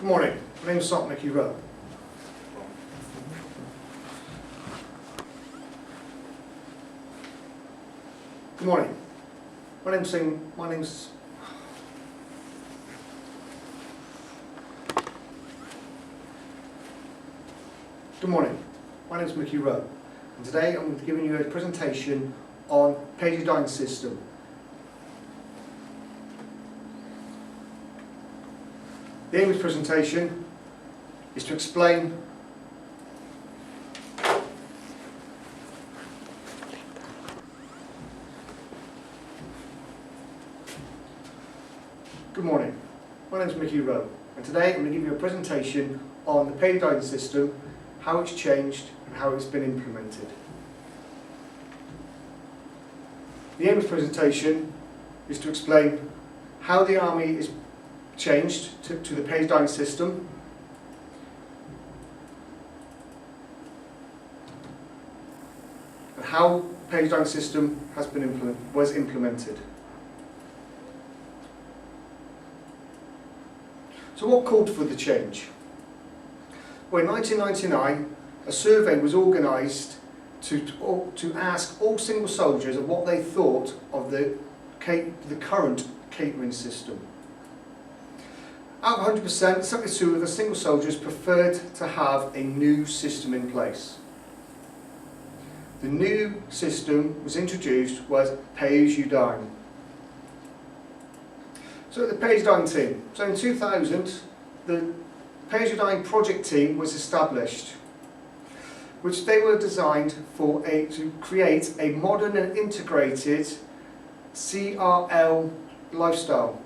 Good morning, my name is Salt Mickey Rowe. Good morning, my name's Mickey Rowe, and today I'm giving you a presentation on PagerDyne system. The aim of this presentation is to explain Good morning, my name is Mickey Rowe, and today I'm going to give you a presentation on the PagerDyne system, how it's changed and how it's been implemented. The aim of this presentation is to explain how the Army is changed to the PagerDyne system, and how the PagerDyne system was implemented. So what called for the change? Well, in 1999, a survey was organised to ask all single soldiers of what they thought of the current catering system. Out of 100%, 72% of the single soldiers preferred to have a new system in place. The new system was introduced was Pay-As-You-Dine. So the PagerDyne team. So in 2000, the Pay-As-You-Dine project team was established, which they were designed to create a modern and integrated CRL lifestyle,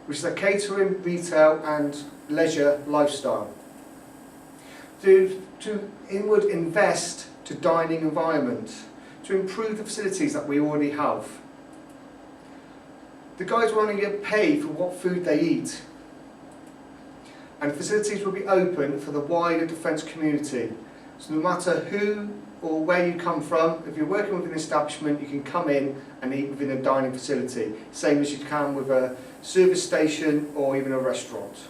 which is a catering, retail and leisure lifestyle. To inward invest to dining environment, to improve the facilities that we already have. The guys will only get paid for what food they eat, and facilities will be open for the wider defence community. So no matter who or where you come from, if you're working with an establishment, you can come in and eat within a dining facility, same as you can with a service station or even a restaurant.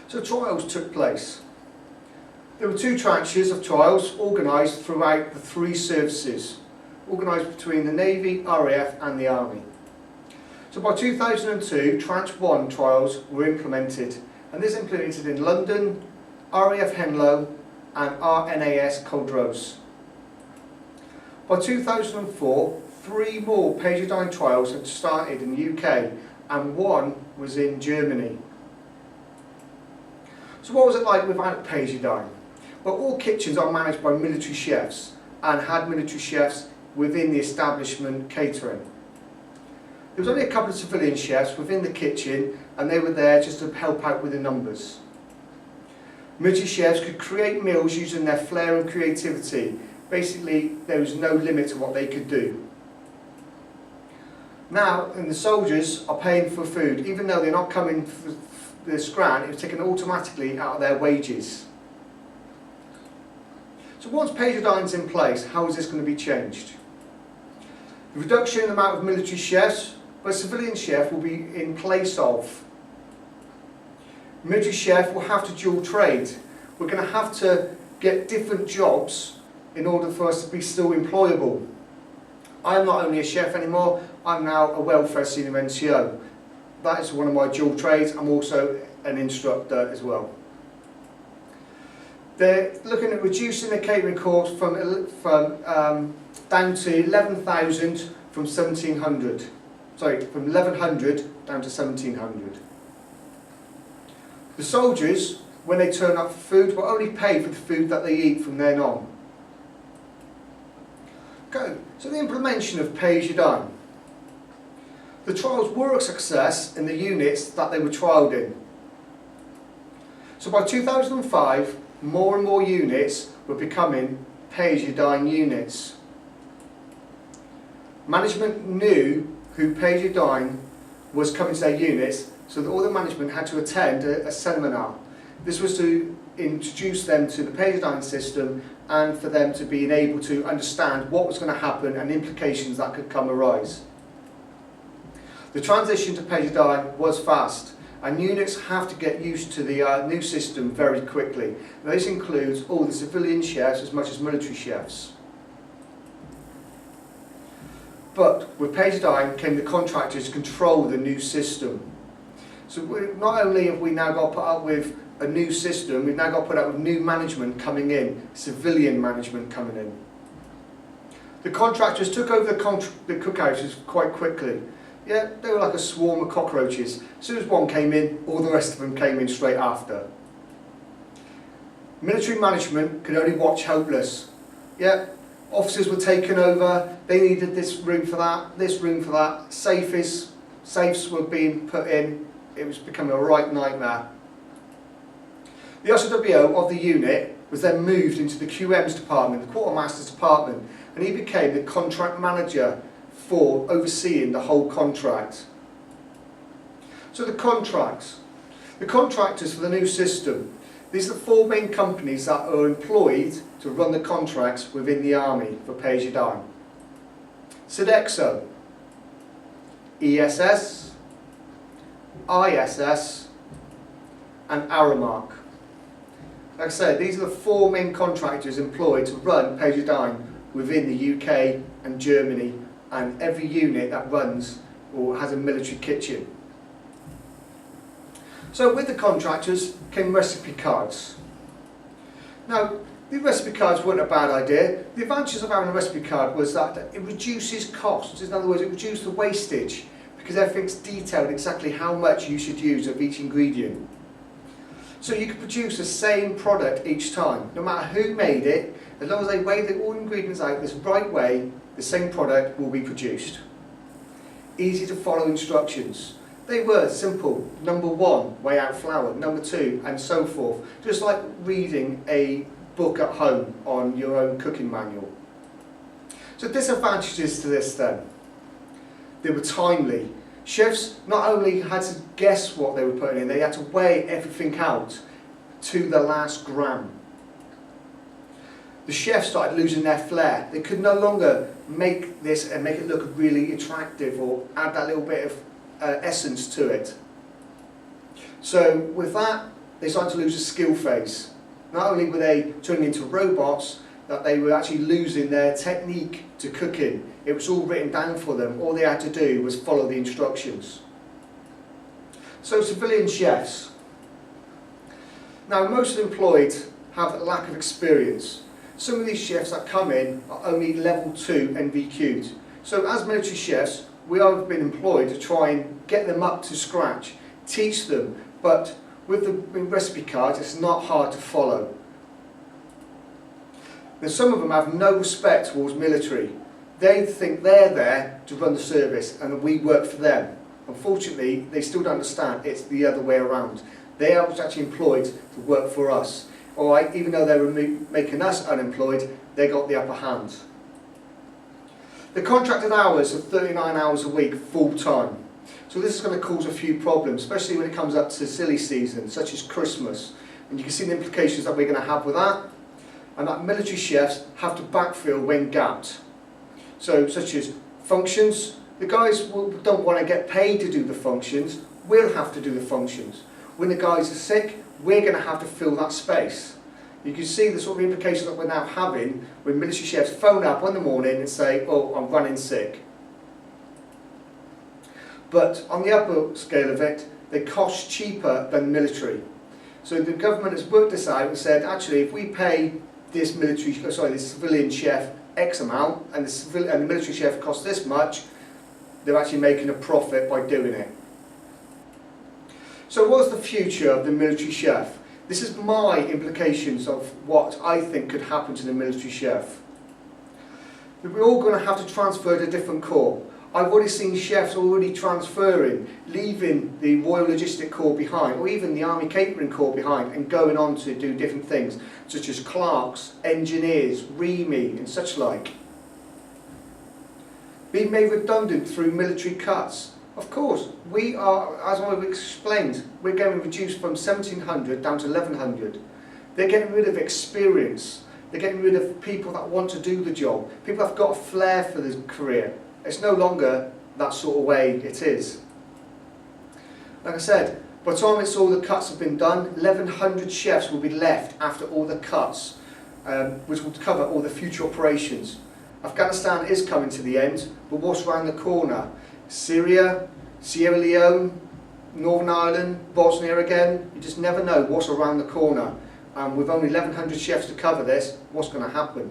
So trials took place. There were two tranches of trials organised throughout the three services, organised between the Navy, RAF and the Army. So by 2002, Tranche 1 trials were implemented, and this implemented in London, RAF Henlow and RNAS Culdrose. By 2004, 3 more PagerDyne trials had started in the UK, and 1 was in Germany. So what was it like without PagerDyne? Well, all kitchens are managed by military chefs and had military chefs within the establishment catering. There was only a couple of civilian chefs within the kitchen, and they were there just to help out with the numbers. Military chefs could create meals using their flair and creativity. Basically, there was no limit to what they could do. Now, and the soldiers are paying for food, even though they're not coming for this grant, it was taken automatically out of their wages. So once PagerDyne's in place, how is this going to be changed? The reduction in the amount of military chefs, but a civilian chef will be in place of. Military chef will have to dual trade. We're going to have to get different jobs in order for us to be still employable. I'm not only a chef anymore, I'm now a welfare senior NCO. That is one of my dual trades. I'm also an instructor as well. They're looking at reducing the catering course from down to 11,000 from 1,700. Sorry, from 1,100 down to 1,700. The soldiers, when they turn up for food, will only pay for the food that they eat from then on. Okay, so the implementation of Pay-As-You-Dine. The trials were a success in the units that they were trialled in. So by 2005, more and more units were becoming Pay-As-You-Dine units. Management knew who Pay-As-You-Dine was coming to their units, so that all the management had to attend a seminar. This was to introduce them to the Pay-As-You-Dine system and for them to be able to understand what was going to happen and implications that could arise. The transition to Pay-As-You-Dine was fast, and units have to get used to the new system very quickly. Now, this includes all the civilian chefs as much as military chefs. But with Pagerdyne came the contractors to control the new system. So not only have we now got to put up with a new system, we've now got to put up with new management coming in, civilian management coming in. The contractors took over the cookhouses quite quickly. Yeah, they were like a swarm of cockroaches. As soon as one came in, all the rest of them came in straight after. Military management could only watch hopeless. Yeah, officers were taken over, they needed this room for that, this room for that, safes were being put in, it was becoming a right nightmare. The SOWO of the unit was then moved into the QM's department, the quartermaster's department, and he became the contract manager for overseeing the whole contract. So the contractors for the new system, these are the four main companies that are employed to run the contracts within the Army for Pagerdyne. Sodexo, ESS, ISS and Aramark. Like I said, these are the four main contractors employed to run Pagerdyne within the UK and Germany, and every unit that runs or has a military kitchen. So with the contractors came recipe cards. Now, the recipe cards weren't a bad idea. The advantages of having a recipe card was that it reduces costs. In other words, it reduces the wastage because everything's detailed exactly how much you should use of each ingredient. So you could produce the same product each time, no matter who made it, as long as they weigh all ingredients out this right way, the same product will be produced. Easy to follow instructions. They were simple. Number 1, weigh out flour. Number 2, and so forth. Just like reading a book at home on your own cooking manual. So disadvantages to this then. They were timely. Chefs not only had to guess what they were putting in, they had to weigh everything out to the last gram. The chefs started losing their flair. They could no longer make this and make it look really attractive or add that little bit of essence to it. So with that, they started to lose a skill phase. Not only were they turning into robots, that they were actually losing their technique to cooking. It was all written down for them. All they had to do was follow the instructions. So civilian chefs. Now most employed have a lack of experience. Some of these chefs that come in are only level 2 NVQ'd. So as military chefs, we have been employed to try and get them up to scratch, teach them, but with the recipe cards it's not hard to follow. Now some of them have no respect towards military. They think they're there to run the service and we work for them. Unfortunately, they still don't understand it's the other way around. They are actually employed to work for us. Alright, even though they were making us unemployed, they got the upper hand. The contracted hours are 39 hours a week, full time. So this is going to cause a few problems, especially when it comes up to silly season, such as Christmas. And you can see the implications that we're going to have with that. And that military chefs have to backfill when gapped. So such as functions, the guys don't want to get paid to do the functions, we'll have to do the functions. When the guys are sick, we're going to have to fill that space. You can see the sort of implications that we're now having when military chefs phone up in the morning and say, oh, I'm running sick. But on the upper scale of it, they cost cheaper than military. So the government has worked this out and said, actually, if we pay this civilian chef X amount and the military chef costs this much, they're actually making a profit by doing it. So what's the future of the military chef? This is my implications of what I think could happen to the military chef. We're all going to have to transfer to a different corps. I've already seen chefs already transferring, leaving the Royal Logistic Corps behind, or even the Army Catering Corps behind, and going on to do different things, such as clerks, engineers, REME, and such like. Being made redundant through military cuts. Of course, we are, as I've explained, we're getting reduced from 1,700 down to 1,100. They're getting rid of experience. They're getting rid of people that want to do the job, people that have got a flair for the career. It's no longer that sort of way it is. Like I said, By the time all the cuts have been done, 1,100 chefs will be left after all the cuts, which will cover all the future operations. Afghanistan is coming to the end, but what's around the corner? Syria, Sierra Leone, Northern Ireland, Bosnia again, you just never know what's around the corner. And with only 1,100 chefs to cover this, what's going to happen?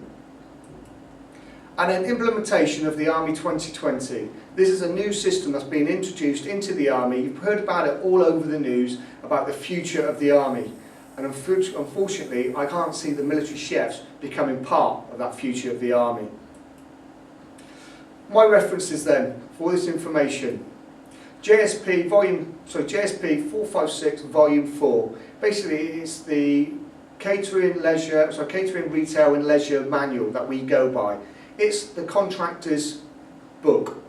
And then implementation of the Army 2020. This is a new system that's been introduced into the Army. You've heard about it all over the news, about the future of the Army. And unfortunately, I can't see the military chefs becoming part of that future of the Army. My references then for this information. JSP 456 Volume 4. Basically, it's the catering, retail and leisure manual that we go by. It's the contractor's book.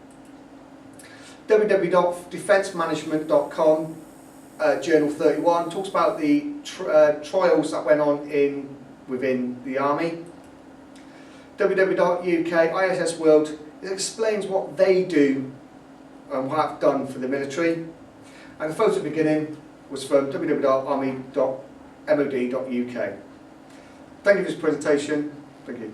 www.defencemanagement.com, Journal 31, talks about the trials that went on within the Army. www.uk ISS World, it explains what they do and what have done for the military. And the photo beginning was from www.army.mod.uk. Thank you for this presentation. Thank you.